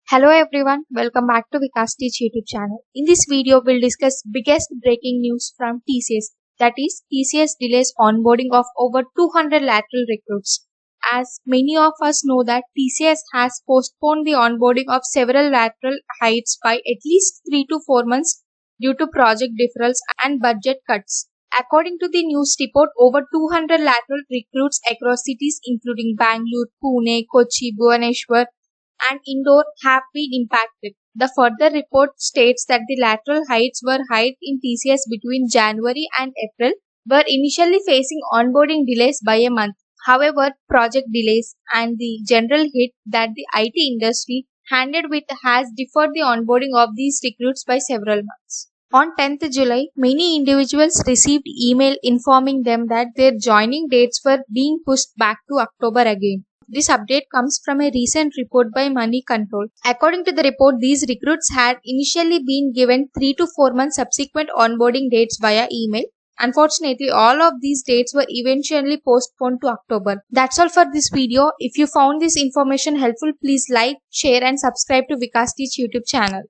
Hello everyone, welcome back to Vikas Teach YouTube channel. In this video, we'll discuss biggest breaking news from TCS. That is, TCS delays onboarding of over 200 lateral recruits. As many of us know that TCS has postponed the onboarding of several lateral hires by at least 3 to 4 months due to project deferrals and budget cuts. According to the news report, over 200 lateral recruits across cities including Bangalore, Pune, Kochi, Bhubaneswar, and Indore have been impacted. The further report states that the lateral hires were hired in TCS between January and April were initially facing onboarding delays by a month. However, project delays and the general hit that the IT industry handed with has deferred the onboarding of these recruits by several months. On 10th July, many individuals received email informing them that their joining dates were being pushed back to October again. This update comes from a recent report by Money Control. According to the report, these recruits had initially been given 3 to 4 months subsequent onboarding dates via email. Unfortunately, all of these dates were eventually postponed to October. That's all for this video. If you found this information helpful, please like, share and subscribe to Vikas Teach YouTube channel.